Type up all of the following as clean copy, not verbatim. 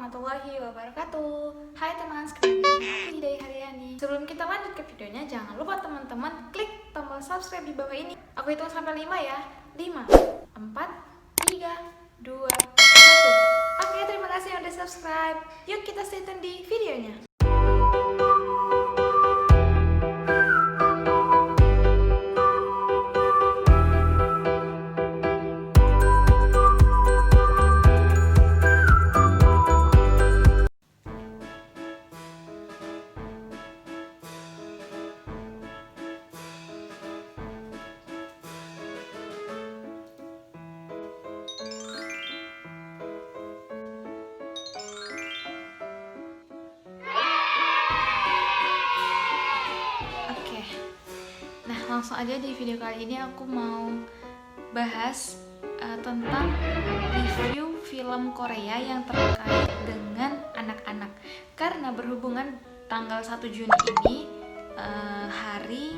warahmatullahi wabarakatuh. Hai teman, sekali lagi aku Hidayah Haryani. Sebelum kita lanjut ke videonya, jangan lupa teman-teman klik tombol subscribe di bawah ini. Aku hitung sampai 5 ya. 5, 4, 3, 2, 1. Oke, terima kasih yang udah subscribe. Yuk kita stay tune di videonya. Langsung aja di video kali ini aku mau bahas tentang review film Korea yang terkait dengan anak-anak. Karena berhubungan tanggal 1 Juni ini hari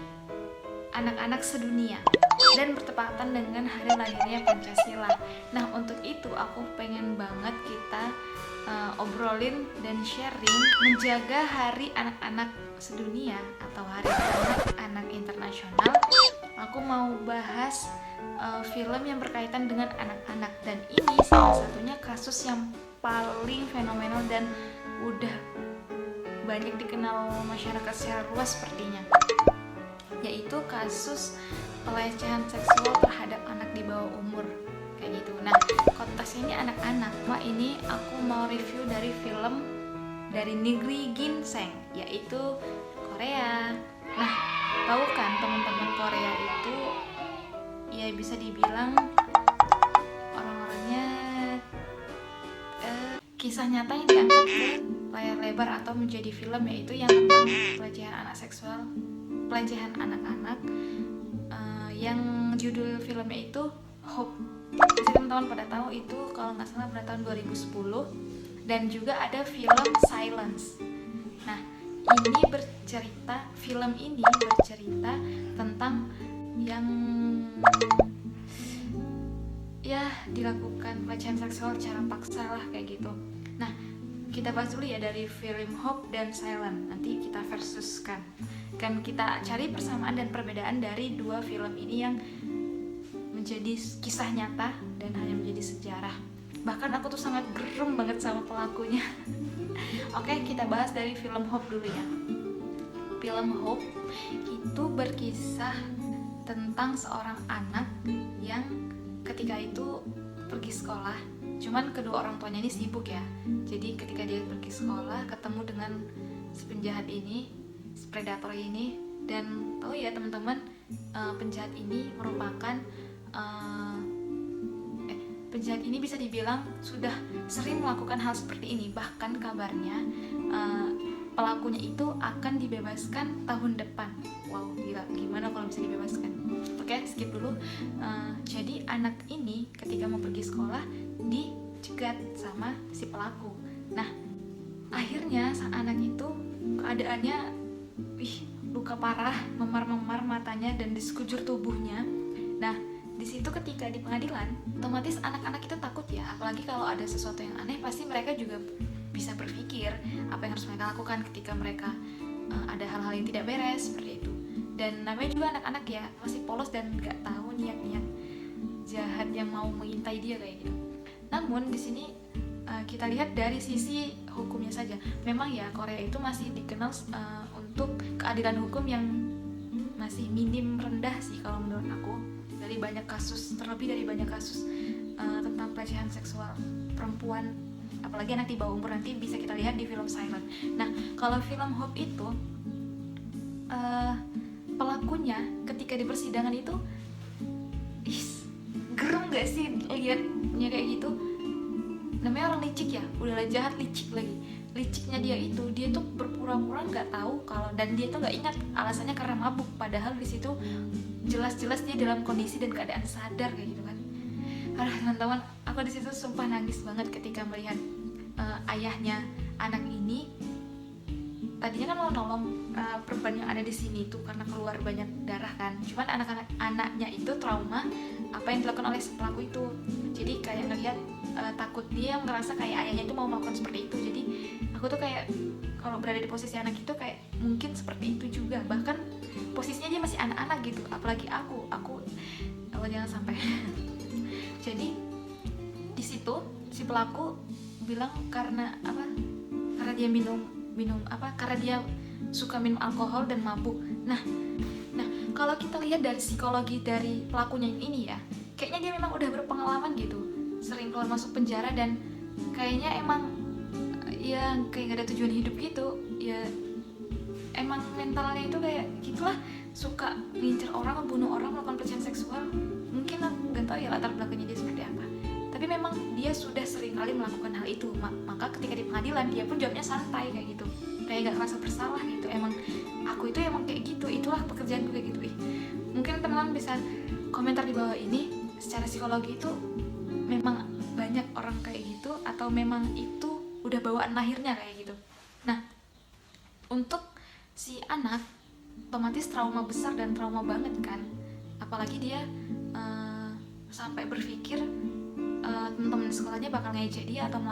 anak-anak sedunia dan bertepatan dengan hari lahirnya Pancasila. Nah, untuk itu aku pengen banget kita obrolin dan sharing menjaga hari anak-anak sedunia atau hari anak-anak internasional. Aku mau bahas film yang berkaitan dengan anak-anak, dan ini salah satunya kasus yang paling fenomenal dan udah banyak dikenal masyarakat secara luas sepertinya, yaitu kasus pelecehan seksual terhadap anak di bawah umur kayak gitu. Nah, konteksnya ini anak-anak. Ini aku mau review dari film dari negeri Ginseng, yaitu Korea. Nah, tahu kan teman-teman, Korea itu ya bisa dibilang orang-orangnya kisah nyata yang diangkat ke layar lebar atau menjadi film, yaitu yang tentang pelecehan anak-anak yang judul filmnya itu Hope. Jadi teman-teman pada tahu itu kalau nggak salah pada tahun 2010. Dan juga ada film Silence. Nah, film ini bercerita tentang yang ya dilakukan pelecehan seksual secara paksa lah kayak gitu. Nah, kita bahas dulu ya dari film Hope dan Silence. Nanti kita versuskan. Kan kita cari persamaan dan perbedaan dari dua film ini yang menjadi kisah nyata dan hanya menjadi sejarah. Bahkan aku tuh sangat gerem banget sama pelakunya. Oke, kita bahas dari film Hope dulu ya. Film Hope itu berkisah tentang seorang anak yang ketika itu pergi sekolah. Cuman kedua orang tuanya ini sibuk ya. Jadi ketika dia pergi sekolah ketemu dengan si penjahat ini, si predator ini. Dan tahu ya teman-teman, penjahat ini merupakan penjahat ini bisa dibilang sudah sering melakukan hal seperti ini. Bahkan kabarnya pelakunya itu akan dibebaskan tahun depan. Wow, gila, gimana kalau bisa dibebaskan? Oke, skip dulu. Jadi anak ini ketika mau pergi sekolah dicegat sama si pelaku. Nah, akhirnya sang anak itu keadaannya luka parah, memar-memar matanya dan di sekujur tubuhnya. Nah, di situ ketika di pengadilan, otomatis anak-anak itu takut ya, apalagi kalau ada sesuatu yang aneh, pasti mereka juga bisa berpikir apa yang harus mereka lakukan ketika mereka ada hal-hal yang tidak beres seperti itu. Dan namanya juga anak-anak ya, masih polos dan nggak tahu niat-niat jahat yang mau mengintai dia kayak gitu. Namun di sini kita lihat dari sisi hukumnya saja. Memang ya Korea itu masih dikenal untuk keadilan hukum yang masih minim, rendah sih kalau menurut aku. Dari banyak kasus, terlebih dari banyak kasus tentang pelecehan seksual perempuan, apalagi anak di bawah umur, nanti bisa kita lihat di film Silent. Nah, kalau film Hope itu pelakunya ketika di persidangan itu gerem gak sih liatnya kayak gitu. Namanya orang licik ya, udahlah jahat, licik lagi. Liciknya dia tuh berpura-pura nggak tahu kalau, dan dia tuh nggak ingat alasannya karena mabuk, padahal di situ jelas-jelas dia dalam kondisi dan keadaan sadar kayak gitu kan. Aduh teman-teman, aku di situ sumpah nangis banget ketika melihat ayahnya anak ini tadinya kan mau nolong perempuan yang ada di sini tuh karena keluar banyak darah kan. Cuman anaknya itu trauma apa yang dilakukan oleh si pelaku itu. Jadi kayak ngelihat takut, dia ngerasa kayak ayahnya itu mau melakukan seperti itu. Jadi aku tuh kayak kalau berada di posisi anak itu kayak mungkin seperti itu juga. Bahkan posisinya dia masih anak-anak gitu. Apalagi aku jangan sampai. Jadi di situ si pelaku bilang karena apa? Karena dia minum apa? Karena dia suka minum alkohol dan mabuk. Nah, kalau kita lihat dari psikologi dari pelakunya ini ya, kayaknya dia memang udah berpengalaman gitu, sering keluar masuk penjara dan kayaknya emang ya kayak gak ada tujuan hidup gitu. Ya emang mentalnya itu kayak gitulah, suka ngincer orang, membunuh orang, melakukan pelecehan seksual. Mungkin nggak tahu ya latar belakangnya dia seperti apa. Tapi memang dia sudah sering kali melakukan hal itu. Maka ketika di pengadilan dia pun jawabnya santai kayak gitu, kayak gak merasa bersalah gitu. Emang aku itu emang kayak gitu, itulah pekerjaanku kayak gitu. Mungkin teman-teman bisa komentar di bawah ini, secara psikologi itu memang banyak orang kayak gitu atau memang itu udah bawaan lahirnya kayak gitu. Nah, untuk si anak otomatis trauma besar dan trauma banget kan, apalagi dia sampai berpikir teman-teman sekolahnya bakal ngejek dia atau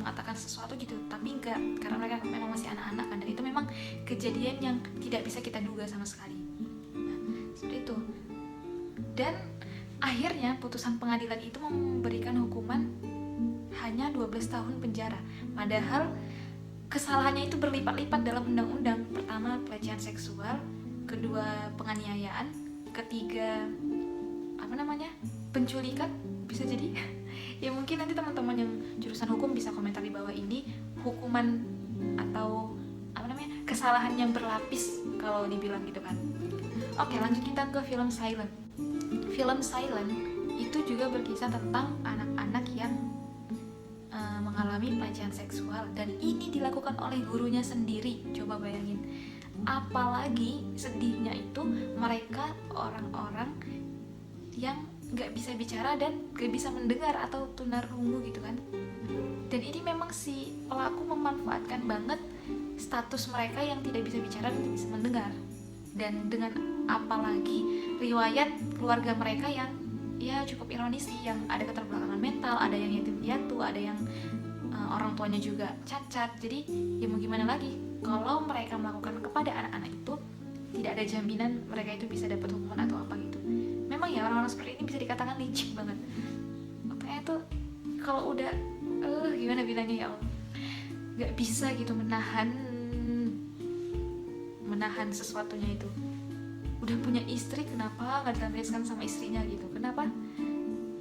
mengatakan sesuatu gitu, tapi enggak, karena mereka memang masih anak-anak kan, dan itu memang kejadian yang tidak bisa kita duga sama sekali. Nah, seperti itu. Dan akhirnya putusan pengadilan itu memberikan hukuman hanya 12 tahun penjara, padahal kesalahannya itu berlipat-lipat dalam undang-undang. Pertama pelecehan seksual, kedua penganiayaan, ketiga penculikan, bisa jadi. Ya mungkin nanti teman-teman yang jurusan hukum bisa komentar di bawah ini hukuman atau kesalahan yang berlapis kalau dibilang gitu kan. Oke, lanjut kita ke film Silent. Film Silent itu juga berkisah tentang anak-anak yang mengalami pelecehan seksual, dan ini dilakukan oleh gurunya sendiri. Coba bayangin. Apalagi sedihnya itu mereka orang-orang yang gak bisa bicara dan gak bisa mendengar atau tunarungu gitu kan. Dan ini memang si pelaku memanfaatkan banget status mereka yang tidak bisa bicara dan tidak bisa mendengar. Dan dengan apalagi riwayat keluarga mereka yang ya cukup ironis sih, yang ada keterbelakangan mental, ada yang yatim piatu, ada yang orang tuanya juga cacat. Jadi ya mau gimana lagi, kalau mereka melakukan kepada anak-anak itu tidak ada jaminan mereka itu bisa dapat hukuman atau apa gitu. Memang ya orang-orang seperti ini bisa dikatakan licik banget. Otaknya tuh kalau udah gimana bilangnya ya Allah, gak bisa gitu menahan sesuatunya itu. Udah punya istri, kenapa gak dilampiaskan sama istrinya gitu? Kenapa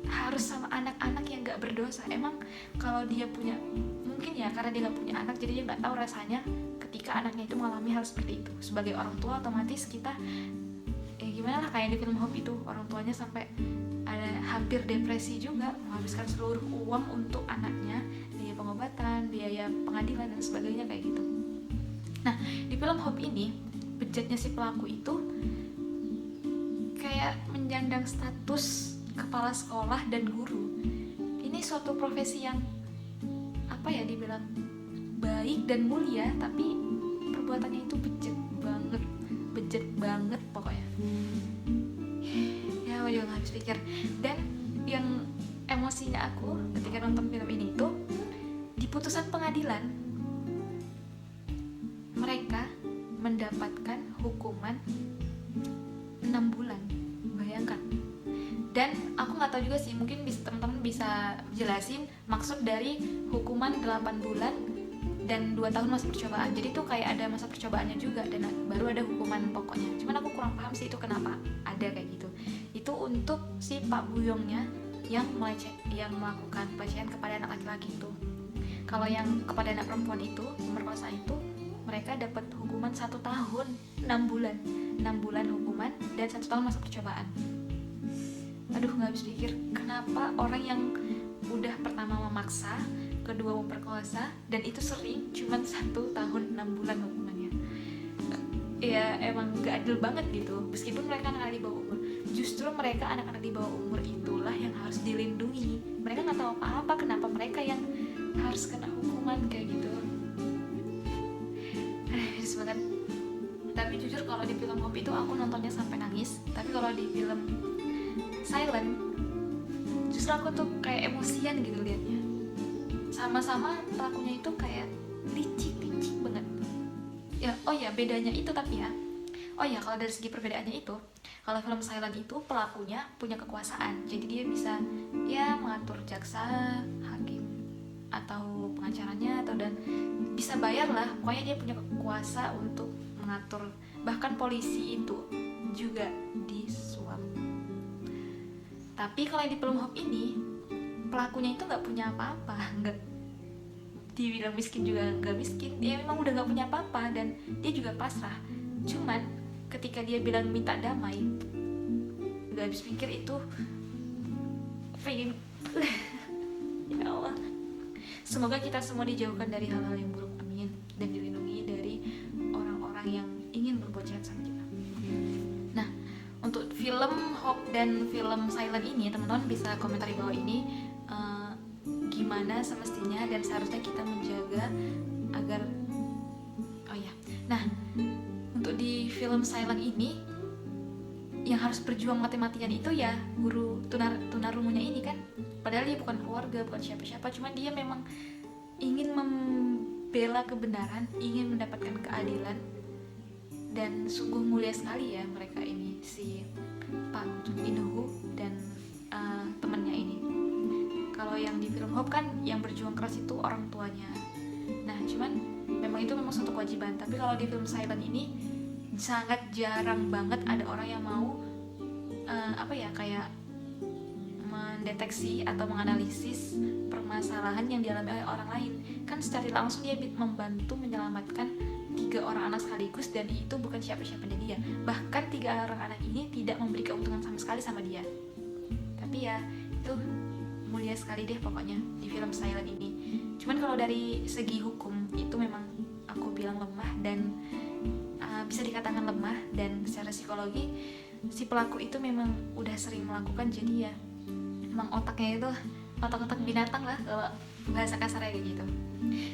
harus sama anak-anak yang gak berdosa? Emang kalau dia punya, mungkin ya karena dia gak punya anak, jadi dia gak tahu rasanya ketika anaknya itu mengalami hal seperti itu. Sebagai orang tua otomatis kita gimana lah, kayak di film Hope itu orang tuanya sampai ada hampir depresi juga, menghabiskan seluruh uang untuk anaknya, biaya pengobatan, biaya pengadilan dan sebagainya kayak gitu. Nah, di film Hope ini bejatnya si pelaku itu kayak menyandang status kepala sekolah dan guru. Ini suatu profesi yang dibilang baik dan mulia, tapi perbuatannya itu bejat banget pokoknya. Ya aku juga gak habis pikir. Dan yang emosinya aku ketika nonton film ini itu, di putusan pengadilan mereka mendapatkan hukuman 6 bulan. Bayangkan. Dan aku gak tahu juga sih, mungkin teman-teman bisa jelasin maksud dari hukuman 8 bulan dan 2 tahun masa percobaan. Jadi tuh kayak ada masa percobaannya juga dan baru ada hukuman pokoknya. Cuman aku kurang paham sih itu kenapa ada kayak gitu. Itu untuk si Pak Buyongnya yang melakukan pelecehan kepada anak laki-laki itu. Kalau yang kepada anak perempuan itu, pemerkosaan itu, mereka dapat hukuman 1 tahun 6 bulan 6 bulan hukuman dan 1 tahun masa percobaan. Aduh, gak habis pikir kenapa orang yang udah pertama memaksa, kedua memperkosa, dan itu sering cuman 1 tahun 6 bulan hukumannya. Ya emang gak adil banget gitu. Meskipun mereka anak-anak di bawah umur, justru mereka anak-anak di bawah umur itulah yang harus dilindungi. Mereka gak tahu apa-apa, kenapa mereka yang harus kena hukuman kayak gitu. banget. Tapi jujur kalau di film Hope itu aku nontonnya sampai nangis. Tapi kalau di film Silent justru aku tuh kayak emosian gitu liatnya. Sama-sama pelakunya itu kayak licik banget ya. Oh ya, bedanya itu tapi ya, oh ya, kalau dari segi perbedaannya itu, kalau film Silent itu pelakunya punya kekuasaan, jadi dia bisa ya mengatur jaksa, hakim, atau pengacaranya, atau dan bisa bayar lah, pokoknya dia punya kuasa untuk mengatur. Bahkan polisi itu juga disuap. Tapi kalau yang di film Hope ini, pelakunya itu nggak punya apa-apa, nggak dibilang miskin juga nggak miskin, dia memang udah nggak punya apa-apa dan dia juga pasrah. Cuman ketika dia bilang minta damai, nggak habis pikir itu pengen ya Allah, semoga kita semua dijauhkan dari hal-hal yang buruk, amin, dan dilindungi dari orang-orang yang ingin berbuat jahat sama kita. Nah, untuk film Hope dan film Silent ini, teman-teman bisa komentar di bawah ini gimana semestinya dan seharusnya kita menjaga agar, oh ya, nah untuk di film Silent ini yang harus berjuang mati-matian itu ya guru tunarungunya ini kan, padahal dia bukan keluarga, bukan siapa-siapa, cuman dia memang ingin membela kebenaran, ingin mendapatkan keadilan, dan sungguh mulia sekali ya mereka ini, si Pak Inuhu dan temannya ini. Kalau yang di film Hope kan yang berjuang keras itu orang tuanya. Nah, cuman memang itu memang suatu kewajiban. Tapi kalau di film Silent ini sangat jarang banget ada orang yang mau kayak mendeteksi atau menganalisis permasalahan yang dialami oleh orang lain. Kan secara langsung dia membantu menyelamatkan 3 orang anak sekaligus, dan itu bukan siapa-siapanya dia. Bahkan 3 orang anak ini tidak memberi keuntungan sama sekali sama dia. Tapi ya itu mulia sekali deh pokoknya di film Silent ini. Cuman kalau dari segi hukum itu memang aku bilang lemah, dan bisa dikatakan lemah, dan secara psikologi si pelaku itu memang udah sering melakukan, jadi ya emang otaknya itu otak-otak binatang lah kalau bahasa kasarnya kayak gitu.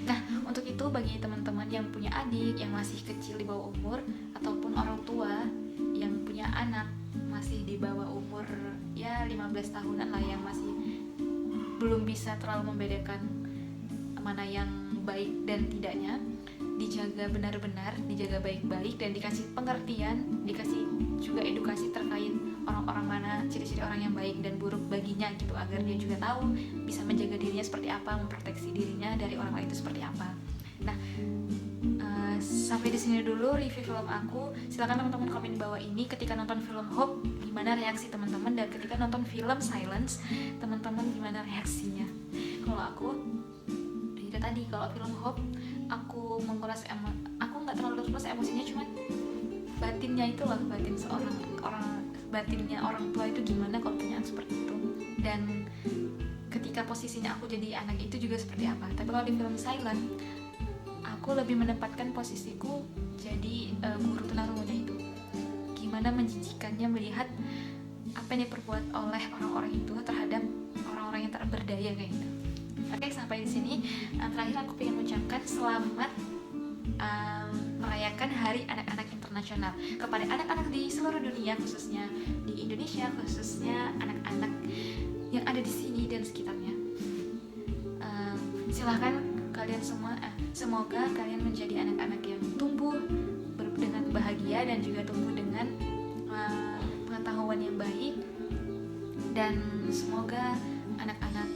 Nah, untuk itu bagi teman-teman yang punya adik yang masih kecil di bawah umur, ataupun orang tua yang punya anak masih di bawah umur ya 15 tahunan lah, yang masih belum bisa terlalu membedakan mana yang baik dan tidaknya, dijaga benar-benar, dijaga baik-baik, dan dikasih pengertian, dikasih juga edukasi terkait orang-orang mana ciri-ciri orang yang baik dan buruk baginya gitu, agar dia juga tahu bisa menjaga dirinya seperti apa, memproteksi dirinya dari orang lain itu seperti apa. Nah, sampai di sini dulu review film aku. Silakan teman-teman komen di bawah ini ketika nonton film Hope gimana reaksi teman-teman, dan ketika nonton film Silence teman-teman gimana reaksinya. Kalau aku itu tadi, kalau film Hope aku menguras aku nggak terlalu terus emosinya, cuman batinnya itu loh, batin seorang batinnya orang tua itu gimana kalau punya anak seperti itu, dan ketika posisinya aku jadi anak itu juga seperti apa. Tapi kalau di film Silent aku lebih menempatkan posisiku jadi guru tunarungunya itu, gimana menjijikannya melihat apa yang diperbuat oleh orang-orang itu terhadap orang-orang yang tak berdaya kayak gitu. Oke, sampai di sini. Terakhir aku ingin mengucapkan selamat merayakan Hari Anak-anak Internasional kepada anak-anak di seluruh dunia, khususnya di Indonesia, khususnya anak-anak yang ada di sini dan sekitarnya. Silahkan kalian semua, semoga kalian menjadi anak-anak yang tumbuh dengan bahagia dan juga tumbuh dengan pengetahuan yang baik, dan semoga anak-anak